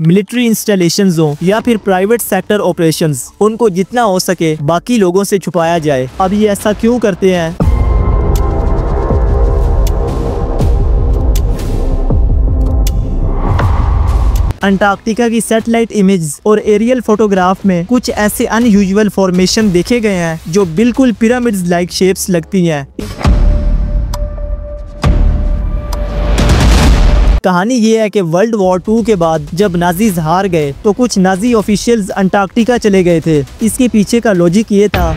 Military installations हो या फिर प्राइवेट सेक्टर ऑपरेशंस, उनको जितना हो सके बाकी लोगों से छुपाया जाए। अब ये ऐसा क्यों करते हैं? अंटार्कटिका की सैटेलाइट इमेज और एरियल फोटोग्राफ में कुछ ऐसे अनयूजुअल फॉर्मेशन देखे गए हैं जो बिल्कुल पिरामिड्स लाइक शेप्स लगती हैं। कहानी ये है कि वर्ल्ड वॉर 2 के बाद जब नाजीज हार गए तो कुछ नाजी ऑफिशियल्स अंटार्कटिका चले गए थे। इसके पीछे का लॉजिक ये था,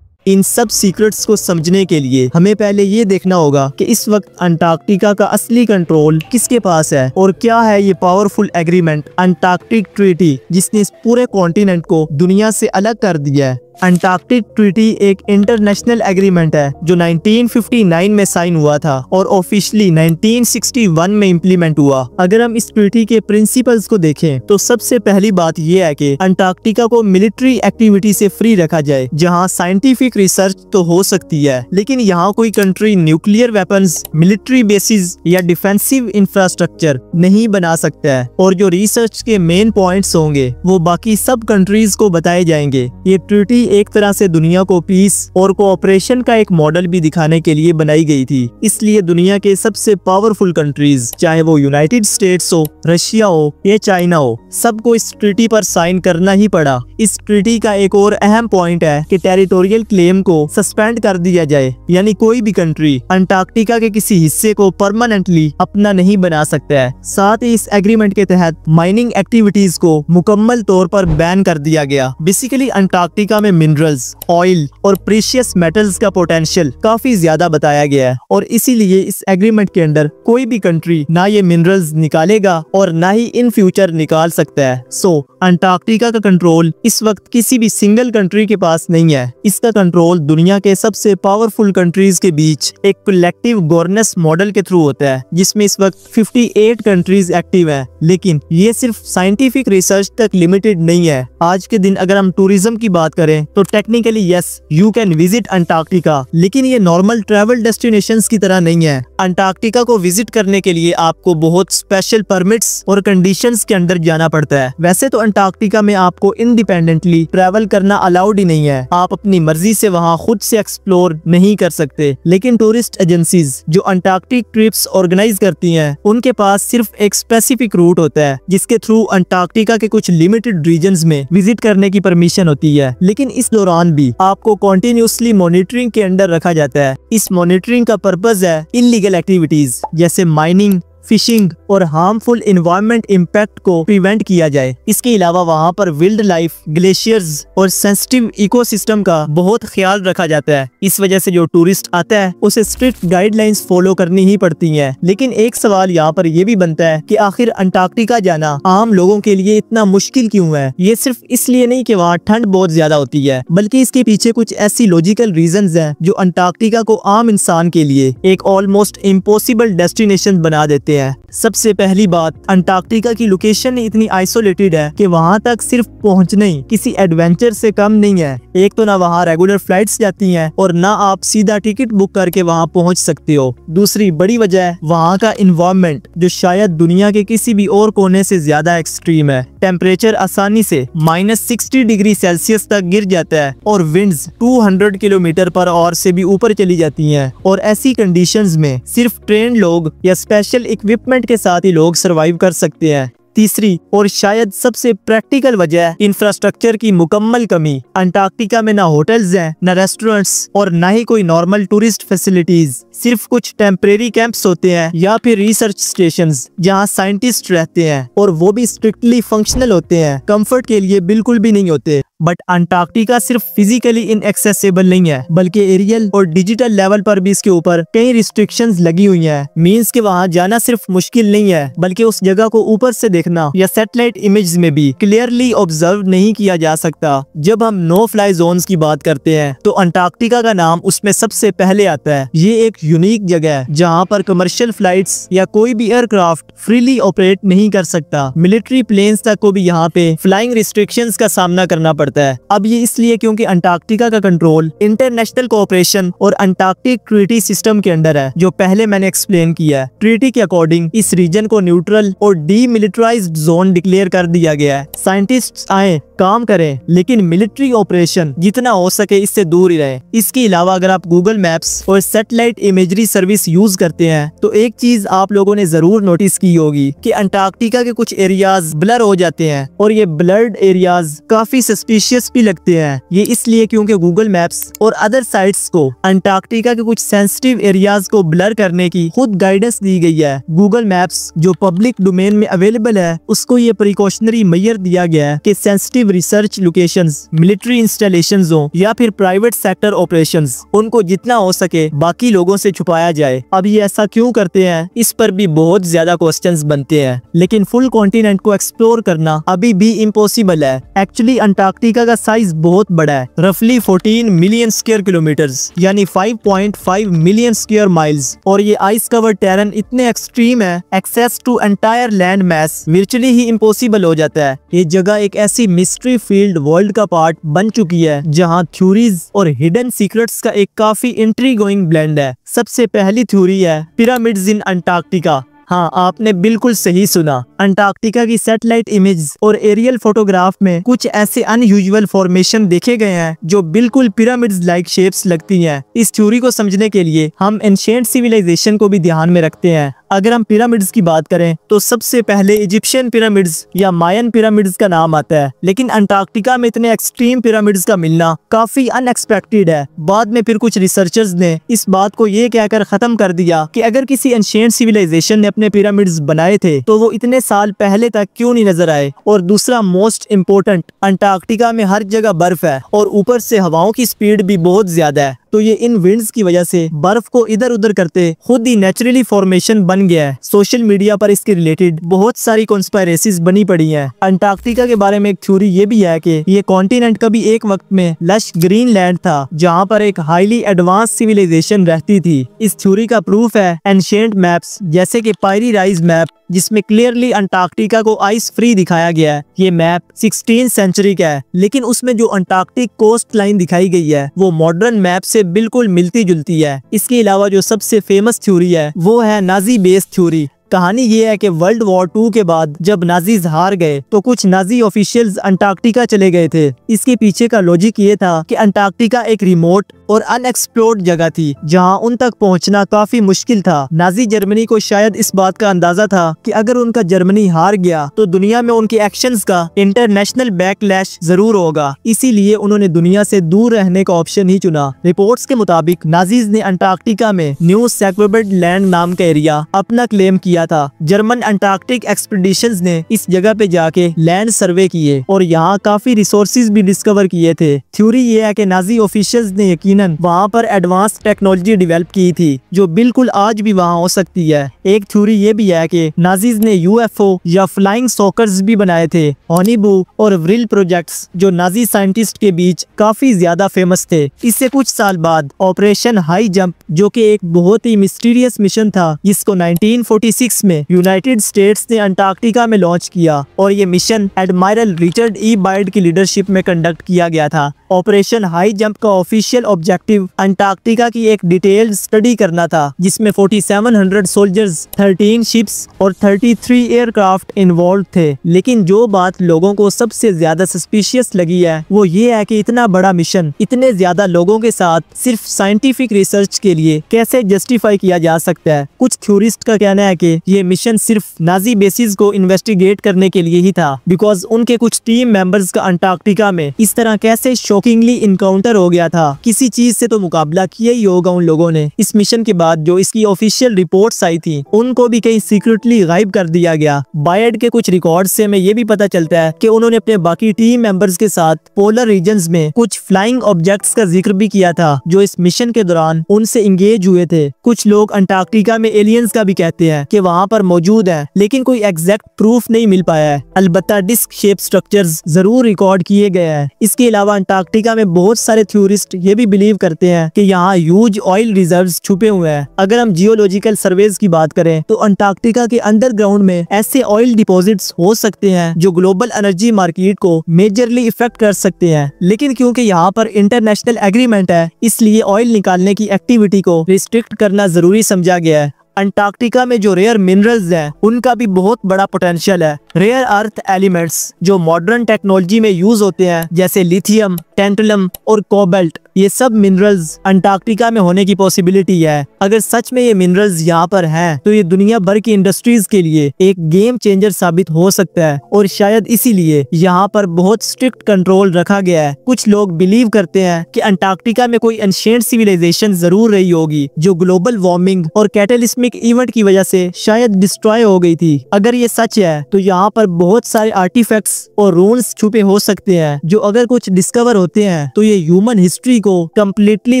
इन सब सीक्रेट्स को समझने के लिए हमें पहले ये देखना होगा कि इस वक्त अंटार्कटिका का असली कंट्रोल किसके पास है और क्या है ये पावरफुल एग्रीमेंट अंटार्कटिक ट्रीटी जिसने इस पूरे कॉन्टिनेंट को दुनिया से अलग कर दिया है। अंटार्कटिक ट्रीटी एक इंटरनेशनल एग्रीमेंट है जो 1959 में साइन हुआ था और ऑफिशियली 1961 में इम्प्लीमेंट हुआ। अगर हम इस ट्रीटी के प्रिंसिपल्स को देखें तो सबसे पहली बात यह है कि अंटार्कटिका को मिलिट्री एक्टिविटी से फ्री रखा जाए, जहां साइंटिफिक रिसर्च तो हो सकती है लेकिन यहाँ कोई country nuclear weapons, military bases या डिफेंसिव इंफ्रास्ट्रक्चर नहीं बना सकता है और जो रिसर्च के मेन पॉइंट्स होंगे वो बाकी सब कंट्रीज को बताए जाएंगे। ये ट्रीटी एक तरह से दुनिया को पीस और कोऑपरेशन का एक मॉडल भी दिखाने के लिए बनाई गई थी। इसलिए दुनिया के सबसे पावरफुल कंट्रीज, चाहे वो यूनाइटेड स्टेट्स हो, रशिया हो या चाइना हो, सबको इस ट्रीटी पर साइन करना ही पड़ा। इस ट्रीटी का एक और अहम पॉइंट है कि टेरिटोरियल क्लेम को सस्पेंड कर दिया जाए, यानी कोई भी कंट्री अंटार्कटिका के किसी हिस्से को परमानेंटली अपना नहीं बना सकता है। साथ ही इस एग्रीमेंट के तहत माइनिंग एक्टिविटीज को मुकम्मल तौर पर बैन कर दिया गया। बेसिकली अंटार्कटिका में मिनरल्स, ऑयल और प्रीशियस मेटल्स का पोटेंशियल काफी ज्यादा बताया गया है और इसीलिए इस एग्रीमेंट के अंदर कोई भी कंट्री ना ये मिनरल्स निकालेगा और ना ही इन फ्यूचर निकाल सकता है। सो अंटार्कटिका का कंट्रोल इस वक्त किसी भी सिंगल कंट्री के पास नहीं है। इसका कंट्रोल दुनिया के सबसे पावरफुल कंट्रीज के बीच एक कलेक्टिव गवर्नेंस मॉडल के थ्रू होता है, जिसमें इस वक्त 58 कंट्रीज एक्टिव हैं। लेकिन ये सिर्फ साइंटिफिक रिसर्च तक लिमिटेड नहीं है। आज के दिन अगर हम टूरिज्म की बात करें तो technically yes, you can visit Antarctica, लेकिन ये नॉर्मल ट्रैवल डेस्टिनेशंस की तरह नहीं है। अंटार्कटिका को विजिट करने के लिए आपको बहुत स्पेशल परमिट्स और कंडीशंस के अंदर जाना पड़ता है। वैसे तो अंटार्कटिका में आपको इंडिपेंडेंटली ट्रैवल करना अलाउड ही नहीं है, आप अपनी मर्जी से वहाँ खुद से एक्सप्लोर नहीं कर सकते। लेकिन टूरिस्ट एजेंसीज जो अंटार्कटिक ट्रिप्स ऑर्गेनाइज करती हैं, उनके पास सिर्फ एक स्पेसिफिक रूट होता है जिसके थ्रू अंटार्कटिका के कुछ लिमिटेड रीजन्स में विजिट करने की परमिशन होती है। लेकिन इस दौरान भी आपको कॉन्टिन्यूसली मॉनिटरिंग के अंदर रखा जाता है। इस मॉनिटरिंग का पर्पस है इलीगल एक्टिविटीज जैसे माइनिंग, फिशिंग और हार्मफुल एनवायरनमेंट इम्पैक्ट को प्रिवेंट किया जाए। इसके अलावा वहाँ पर वाइल्ड लाइफ, ग्लेशियर्स और सेंसिटिव इकोसिस्टम का बहुत ख्याल रखा जाता है। इस वजह से जो टूरिस्ट आता है उसे स्ट्रिक्ट गाइडलाइंस फॉलो करनी ही पड़ती हैं। लेकिन एक सवाल यहाँ पर यह भी बनता है कि आखिर अंटार्कटिका जाना आम लोगों के लिए इतना मुश्किल क्यों है? ये सिर्फ इसलिए नहीं कि वहाँ ठंड बहुत ज्यादा होती है, बल्कि इसके पीछे कुछ ऐसी लॉजिकल रीजंस हैं जो अंटार्कटिका को आम इंसान के लिए एक ऑलमोस्ट इम्पॉसिबल डेस्टिनेशन बना देते हैं। सबसे पहली बात, अंटार्कटिका की लोकेशन इतनी आइसोलेटेड है कि वहां तक सिर्फ पहुंचना ही किसी एडवेंचर से कम नहीं है। एक तो ना वहां रेगुलर फ्लाइट्स जाती हैं और ना आप सीधा टिकट बुक करके वहां पहुंच सकते हो। दूसरी बड़ी वजह है वहां का एनवायरनमेंट, जो शायद दुनिया के किसी भी और कोने से ज्यादा एक्सट्रीम है। टेम्परेचर आसानी से -60 डिग्री सेल्सियस तक गिर जाता है और विंड्स 200 किलोमीटर पर आवर से भी ऊपर चली जाती हैं और ऐसी कंडीशंस में सिर्फ ट्रेन लोग या स्पेशल इक्विपमेंट के साथ ही लोग सरवाइव कर सकते हैं। तीसरी और शायद सबसे प्रैक्टिकल वजह, इंफ्रास्ट्रक्चर की मुकम्मल कमी। अंटार्कटिका में ना होटल्स हैं, ना रेस्टोरेंट्स और ना ही कोई नॉर्मल टूरिस्ट फैसिलिटीज। सिर्फ कुछ टेम्परेरी कैंप्स होते हैं या फिर रिसर्च स्टेशंस जहां साइंटिस्ट रहते हैं और वो भी स्ट्रिक्टली फंक्शनल होते हैं, कंफर्ट के लिए बिल्कुल भी नहीं होते। बट अंटार्कटिका सिर्फ फिजिकली इनएक्सेसिबल नहीं है, बल्कि एरियल और डिजिटल लेवल पर भी इसके ऊपर कई रिस्ट्रिक्शंस लगी हुई हैं। मींस के वहां जाना सिर्फ मुश्किल नहीं है, बल्कि उस जगह को ऊपर से देखना या सैटेलाइट इमेज में भी क्लियरली ऑब्जर्व नहीं किया जा सकता। जब हम नो फ्लाई जोन्स की बात करते हैं तो अंटार्कटिका का नाम उसमें सबसे पहले आता है। ये एक यूनिक जगह है जहाँ पर कमर्शियल फ्लाइट्स या कोई भी एयरक्राफ्ट फ्रीली ऑपरेट नहीं कर सकता। मिलिट्री प्लेन्स तक को भी यहाँ पे फ्लाइंग रिस्ट्रिक्शंस का सामना करना पड़ता है। पड़ता है। अब ये इसलिए क्योंकि अंटार्कटिका का कंट्रोल इंटरनेशनल कोऑपरेशन और अंटार्कटिक ट्रीटी सिस्टम के अंडर है, जो पहले मैंने एक्सप्लेन किया है। ट्रीटी के अकॉर्डिंग इस रीजन को न्यूट्रल और डीमिलिटराइज्ड जोन डिक्लेयर कर दिया गया है। साइंटिस्ट्स आए, काम करें, लेकिन मिलिट्री ऑपरेशन जितना हो सके इससे दूर ही रहे। इसके अलावा अगर आप गूगल मैप्स और सैटेलाइट इमेजरी सर्विस यूज करते हैं तो एक चीज आप लोगों ने जरूर नोटिस की होगी कि अंटार्कटिका के कुछ एरियाज ब्लर हो जाते हैं और ये ब्लर्ड एरियाज काफी सस्पिशियस भी लगते हैं। ये इसलिए क्योंकि गूगल मैप्स और अदर साइट्स को अंटार्कटिका के कुछ सेंसिटिव एरियाज को ब्लर करने की खुद गाइडेंस दी गई है। गूगल मैप्स जो पब्लिक डोमेन में अवेलेबल है उसको ये प्रिकॉशनरी मेजर दिया गया है कि sensitive research locations, military installations हो या फिर प्राइवेट सेक्टर ऑपरेशंस, उनको जितना हो सके बाकी लोगों से छुपाया जाए। अब ये ऐसा क्यों करते हैं, इस पर भी बहुत ज्यादा क्वेश्चंस बनते हैं, लेकिन फुल कॉन्टिनेंट को एक्सप्लोर करना अभी भी इम्पॉसिबल है। एक्चुअली अंटार्कटिका का साइज बहुत बड़ा है, रफली 14 मिलियन स्क्वायर किलोमीटर्स यानी 5.5 मिलियन स्क्वायर माइल्स, और ये आइस कवर टेरन इतने एक्सट्रीम है, access to entire land mass virtually ही इम्पॉसिबल हो जाता है। ये जगह एक ऐसी मिस्ट्री फील्ड वर्ल्ड का पार्ट बन चुकी है जहाँ थ्योरीज और हिडन सीक्रेट्स का एक काफी इंट्रीगोइंग ब्लेंड है। सबसे पहली थ्योरी है पिरामिड्स इन अंटार्कटिका। हाँ, आपने बिल्कुल सही सुना। अंटार्कटिका की सैटेलाइट इमेज और एरियल फोटोग्राफ में कुछ ऐसे अनयूजुअल फॉर्मेशन देखे गए हैं जो बिल्कुल पिरामिड्स लाइक शेप्स लगती हैं। इस थ्योरी को समझने के लिए हम एंशिएंट सिविलाइजेशन को भी ध्यान में रखते हैं। अगर हम पिरामिड्स की बात करें तो सबसे पहले इजिप्शियन पिरामिड्स या मायन पिरामिड्स का नाम आता है, लेकिन अंटार्कटिका में इतने एक्सट्रीम पिरामिड्स का मिलना काफी अनएक्सपेक्टेड है। बाद में फिर कुछ रिसर्चर्स ने इस बात को ये कहकर खत्म कर दिया कि अगर किसी एंशिएंट सिविलाइजेशन ने अपने पिरामिड्स बनाए थे तो वो इतने साल पहले तक क्यों नहीं नजर आए। और दूसरा मोस्ट इम्पोर्टेंट, अंटार्कटिका में हर जगह बर्फ है और ऊपर से हवाओं की स्पीड भी बहुत ज्यादा है, तो ये इन विंड्स की वजह से बर्फ को इधर उधर करते खुद ही नेचुरली फॉर्मेशन बन गया है। सोशल मीडिया पर इसके रिलेटेड बहुत सारी कॉन्स्पिरेसीज बनी पड़ी हैं। अंटार्कटिका के बारे में एक थ्योरी ये भी है कि ये कॉन्टिनेंट कभी एक वक्त में लश ग्रीन लैंड था जहाँ पर एक हाईली एडवांस सिविलाइजेशन रहती थी। इस थ्योरी का प्रूफ है एंशिएंट मैप्स जैसे कि पायरी राइज मैप, जिसमें क्लियरली अंटार्कटिका को आइस फ्री दिखाया गया है। ये मैप 16th सेंचुरी का है, लेकिन उसमें जो अंटार्कटिक कोस्ट लाइन दिखाई गई है वो मॉडर्न मैप से बिल्कुल मिलती जुलती है। इसके अलावा जो सबसे फेमस थ्योरी है वो है नाजी बेस थ्योरी। कहानी ये है कि वर्ल्ड वॉर 2 के बाद जब नाजीज हार गए तो कुछ नाजी ऑफिशियल्स अंटार्कटिका चले गए थे। इसके पीछे का लॉजिक ये था कि अंटार्कटिका एक रिमोट और अनएक्सप्लोर्ड जगह थी जहां उन तक पहुंचना काफी मुश्किल था। नाजी जर्मनी को शायद इस बात का अंदाजा था कि अगर उनका जर्मनी हार गया तो दुनिया में उनके एक्शंस का इंटरनेशनल बैकलैश जरूर होगा, इसीलिए उन्होंने दुनिया से दूर रहने का ऑप्शन ही चुना। रिपोर्ट्स के मुताबिक नाजीज ने अंटार्कटिका में न्यू सैक्रेबर्ड लैंड नाम का एरिया अपना क्लेम किया था। जर्मन अंटार्कटिक एक्सपीडिशंस ने इस जगह पे जाके लैंड सर्वे किए और यहाँ काफी रिसोर्सेज भी डिस्कवर किए थे। थ्योरी ये है कि नाजी ऑफिशियल्स ने यकीनन वहाँ पर एडवांस टेक्नोलॉजी डेवलप की थी जो बिल्कुल आज भी वहाँ हो सकती है। एक थ्योरी ये भी है कि नाजीज ने यूएफओ या फ्लाइंग सॉकर्स भी बनाए थे। हॉनीबू और व्रिल प्रोजेक्ट्स जो नाजी साइंटिस्ट के बीच काफी ज्यादा फेमस थे। इससे कुछ साल बाद ऑपरेशन हाई जंप, जो कि एक बहुत ही मिस्टीरियस मिशन था, जिसको 1946 में यूनाइटेड स्टेट्स ने अंटार्कटिका में लॉन्च किया और ये मिशन एडमायरल रिचर्ड ई बायर्ड की लीडरशिप में कंडक्ट किया गया था। ऑपरेशन हाई जंप का ऑफिशियल ऑब्जेक्टिव अंटार्कटिका की एक डिटेल्ड स्टडी करना था, जिसमें 4700 सोल्जर्स, 13 शिप्स और 33 एयरक्राफ्ट इन्वॉल्व थे। लेकिन जो बात लोगों को सबसे ज्यादा सस्पिशियस लगी है वो ये है कि इतना बड़ा मिशन इतने ज्यादा लोगों के साथ सिर्फ साइंटिफिक रिसर्च के लिए कैसे जस्टिफाई किया जा सकता है। कुछ थ्योरिस्ट का कहना है कि ये मिशन सिर्फ नाजी बेसिस को इन्वेस्टिगेट करने के लिए ही था, बिकॉज उनके कुछ टीम मेंबर्स का अंटार्कटिका में इस तरह कैसे शॉकिंगली इनकाउंटर हो गया था। किसी चीज से तो मुकाबला किया ही होगा उन लोगों ने। इस मिशन के बाद जो इसकी ऑफिशियल रिपोर्ट्स आई थी उनको भी कहीं सीक्रेटली गायब कर दिया गया। बायर्ड के कुछ रिकॉर्ड से हमें ये भी पता चलता है कि उन्होंने अपने बाकी टीम मेंबर्स के साथ पोलर रीजन्स में कुछ फ्लाइंग ऑब्जेक्ट्स का जिक्र भी किया था जो इस मिशन के दौरान उनसे इंगेज हुए थे। कुछ लोग अंटार्कटिका में एलियंस का भी कहते हैं कि वहाँ पर मौजूद है, लेकिन कोई एग्जैक्ट प्रूफ नहीं मिल पाया है। अलबत्ता डिस्क शेप स्ट्रक्चर्स जरूर रिकॉर्ड किए गए हैं। इसके अलावा अंटार्कटिका अंटार्कटिका में बहुत सारे थ्योरिस्ट ये भी बिलीव करते हैं कि यहाँ ह्यूज ऑयल रिजर्व्स छुपे हुए हैं। अगर हम जियोलॉजिकल सर्वेज की बात करें तो अंटार्कटिका के अंडरग्राउंड में ऐसे ऑयल डिपॉजिट्स हो सकते हैं जो ग्लोबल एनर्जी मार्केट को मेजरली इफेक्ट कर सकते हैं। लेकिन क्योंकि यहाँ पर इंटरनेशनल एग्रीमेंट है, इसलिए ऑयल निकालने की एक्टिविटी को रिस्ट्रिक्ट करना जरूरी समझा गया है। अंटार्कटिका में जो रेयर मिनरल्स हैं उनका भी बहुत बड़ा पोटेंशियल है। रेयर अर्थ एलिमेंट्स जो मॉडर्न टेक्नोलॉजी में यूज होते हैं जैसे लिथियम, टेंटलम और कोबाल्ट, ये सब मिनरल्स अंटार्कटिका में होने की पॉसिबिलिटी है। अगर सच में ये मिनरल्स यहाँ पर हैं तो ये दुनिया भर की इंडस्ट्रीज के लिए एक गेम चेंजर साबित हो सकता है और शायद इसीलिए यहाँ पर बहुत स्ट्रिक्ट कंट्रोल रखा गया है। कुछ लोग बिलीव करते हैं कि अंटार्कटिका में कोई एंशिएंट सिविलाइजेशन जरूर रही होगी जो ग्लोबल वार्मिंग और कैटलिस्मिक इवेंट की वजह से शायद डिस्ट्रॉय हो गई थी। अगर ये सच है तो यहाँ पर बहुत सारे आर्टिफैक्ट्स और रून्स छुपे हो सकते हैं जो अगर कुछ डिस्कवर होते हैं तो ये ह्यूमन हिस्ट्री को कंप्लीटली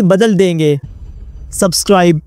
बदल देंगे। सब्सक्राइब